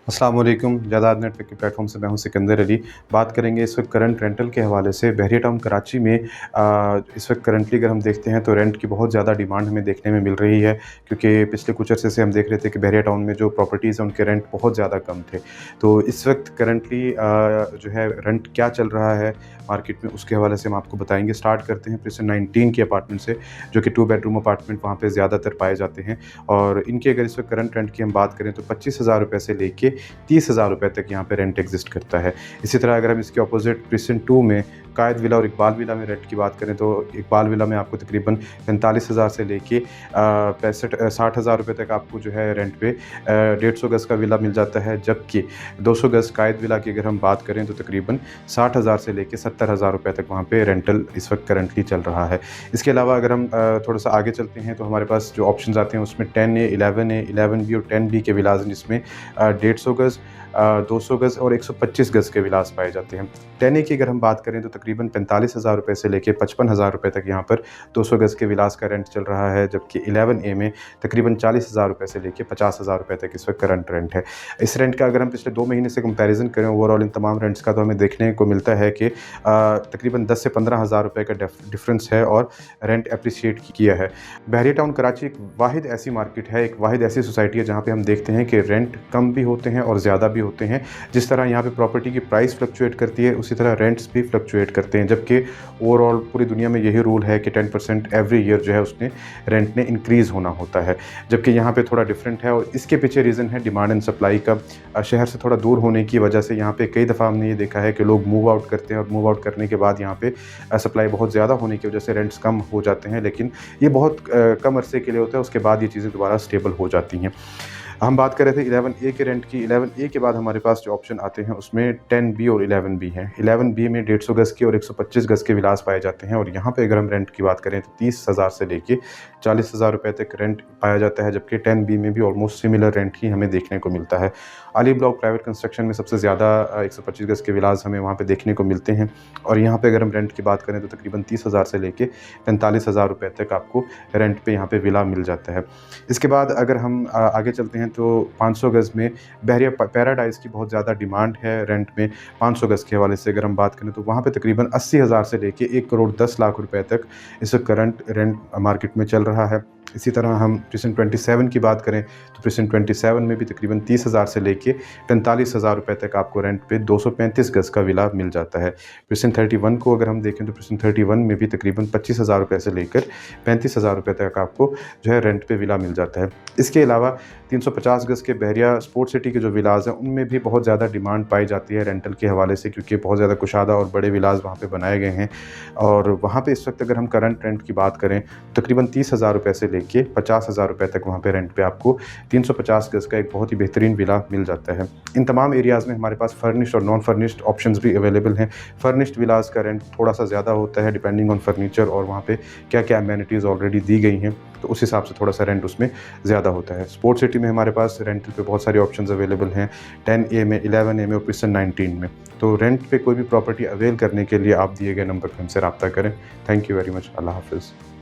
अस्सलाम वालेकुम। जायदाद नेटवर्क के प्लेटफॉर्म से मैं हूं सिकंदर अली। बात करेंगे इस वक्त करंट रेंटल के हवाले से। बहरिया टाउन कराची में इस वक्त करंटली अगर हम देखते हैं तो रेंट की बहुत ज़्यादा डिमांड हमें देखने में मिल रही है, क्योंकि पिछले कुछ अरसे से हम देख रहे थे कि बहरिया टाउन में जो प्रॉपर्टीज़ हैं उनके रेंट बहुत ज़्यादा कम थे। तो इस वक्त करंटली जो है रेंट क्या चल रहा है मार्केट में, उसके हवाले से हम आपको बताएंगे। स्टार्ट करते हैं प्रिसन 19 के अपार्टमेंट से, जो कि 2 बेडरूम अपार्टमेंट वहाँ पे ज़्यादातर पाए जाते हैं। और इनके अगर इस वक्त करंट रेंट की हम बात करें तो 25,000 रुपये से लेके 30,000 रुपये तक यहाँ पे रेंट एग्जिस्ट करता है। इसी तरह अगर हम इसके अपोजिट प्रिसन 2 में कायद विला और इकबाल विला में रेंट की बात करें तो इकबाल विला में आपको तकरीबन 45,000 से लेके 60,000 रुपये तक आपको जो है रेंट पे 150 गज़ का विला मिल जाता है। जबकि 200 गज़ कायद विला की अगर हम बात करें तो तकरीबन 60,000 से लेके 70,000 रुपये तक वहाँ पे रेंटल इस वक्त करंटली चल रहा है। इसके अलावा अगर हम थोड़ा सा आगे चलते हैं तो हमारे पास जो ऑप्शन आते हैं उसमें 10A, 11A, 11B और 10B के विलाज हैं, जिसमें 150 गज़, 200 गज़ और 125 गज़ के विलास पाए जाते हैं। 10A की अगर हम बात करें तो तकरीबन 45,000 रुपये से लेके 55,000 रुपये तक यहाँ पर 200 गज़ के विलास का रेंट चल रहा है। जबकि 11A में तकरीबन 40,000 रुपये से लेके 50,000 रुपये तक इस वक्त करंट रेंट है। इस रेंट का अगर हम पिछले 2 महीने से कंपैरिजन करें ओवरऑल इन तमाम रेंट्स का, तो हमें देखने को मिलता है कि तकरीबन 10 से 15,000 रुपये का डिफरेंस है और रेंट अप्रिशिएट किया है। बहरिया टाउन कराची एक वाहिद ऐसी मार्केट है, एक वाहिद ऐसी सोसाइटी है जहाँ पे हम देखते हैं कि रेंट कम भी होते हैं और ज़्यादा भी होते हैं। जिस तरह यहाँ पे प्रॉपर्टी की प्राइस फ्लक्चुएट करती है, उसी तरह रेंट्स भी फ्लक्चुएट करते हैं। जबकि ओवरऑल पूरी दुनिया में यही रूल है कि 10% एवरी ईयर जो है उसने रेंट ने इंक्रीज़ होना होता है। जबकि यहाँ पे थोड़ा डिफरेंट है और इसके पीछे रीज़न है डिमांड एंड सप्लाई का। शहर से थोड़ा दूर होने की वजह से यहाँ पे कई दफ़ा हमने ये देखा है कि लोग मूव आउट करते हैं और मूव आउट करने के बाद यहाँ पे सप्लाई बहुत ज़्यादा होने की वजह से रेंट्स कम हो जाते हैं। लेकिन ये बहुत कम अरसे के लिए होता है, उसके बाद ये चीज़ें दोबारा स्टेबल हो जाती हैं। हम बात कर रहे थे 11A के रेंट की। 11A के बाद हमारे पास जो ऑप्शन आते हैं उसमें 10B और 11B हैं। 11B में 150 गज़ के और 125 गज़ के विलास पाए जाते हैं और यहाँ पे अगर हम रेंट की बात करें तो 30,000 से लेके 40,000 रुपये तक रेंट पाया जाता है। जबकि 10B में भी ऑलमोस्ट सिमिलर रेंट ही हमें देखने को मिलता है। अली ब्लॉक प्राइवेट कंस्ट्रक्शन में सबसे ज़्यादा 125 गज़ के विलास हमें वहाँ पे देखने को मिलते हैं और यहाँ पे अगर हम रेंट की बात करें तो तकरीबन 30,000 से लेके 45,000 रुपये तक आपको रेंट पे यहाँ पे विला मिल जाता है। इसके बाद अगर हम आगे चलते हैं तो 500 गज़ में बहरिया पैराडाइज़ की बहुत ज़्यादा डिमांड है रेंट में। 500 गज़ के हवाले से अगर हम बात करें तो वहाँ पे तकरीबन 80,000 से लेके 1,10,00,000 रुपये तक इस करंट रेंट मार्केट में चल रहा है। इसी तरह हम प्रिसन 27 की बात करें तो प्रिसन 27 में भी तकरीबन 30,000 से लेके 45,000 रुपये तक आपको रेंट पे 235 गज़ का विला मिल जाता है। प्रिसन 31 को अगर हम देखें तो प्रिसन 31 में भी तकरीबन 25,000 रुपये से लेकर 35,000 रुपये तक आपको जो है रेंट पे विला मिल जाता है। इसके अलावा 350 गज़ के बहरिया स्पोर्ट सिटी के जो विलाज हैं उनमें भी बहुत ज़्यादा डिमांड पाई जाती है रेंटल के हवाले से, क्योंकि बहुत ज़्यादा कुशादा और बड़े विलाज वहाँ पे बनाए गए हैं। और वहाँ पे इस वक्त अगर हम करंट रेंट की बात करें तकरीबन 30,000 रुपये से लेके 50,000 रुपये तक वहाँ पे रेंट पे आपको 350 गज़ का एक बहुत ही बेहतरीन विला मिल जाता है। इन तमाम एरियाज़ में हमारे पास फर्निश्ड और नॉन फर्निश्ड ऑप्शंस भी अवेलेबल हैं। फर्निश्ड विलाज का रेंट थोड़ा सा ज़्यादा होता है डिपेंडिंग ऑन फर्नीचर और वहाँ पे क्या क्या अमेनिटीज़ ऑलरेडी दी गई हैं, तो उस हिसाब से थोड़ा सा रेंट उसमें ज़्यादा होता है। स्पोर्ट सिटी में हमारे पास रेंटल पे बहुत सारे ऑप्शंस अवेलेबल हैं 10A में, 11A में और प्रिसन 19 में। तो रेंट पे कोई भी प्रॉपर्टी अवेल करने के लिए आप दिए गए नंबर पर हमसे रब्ता करें। Thank you very much. अल्लाह हाफ़िज़।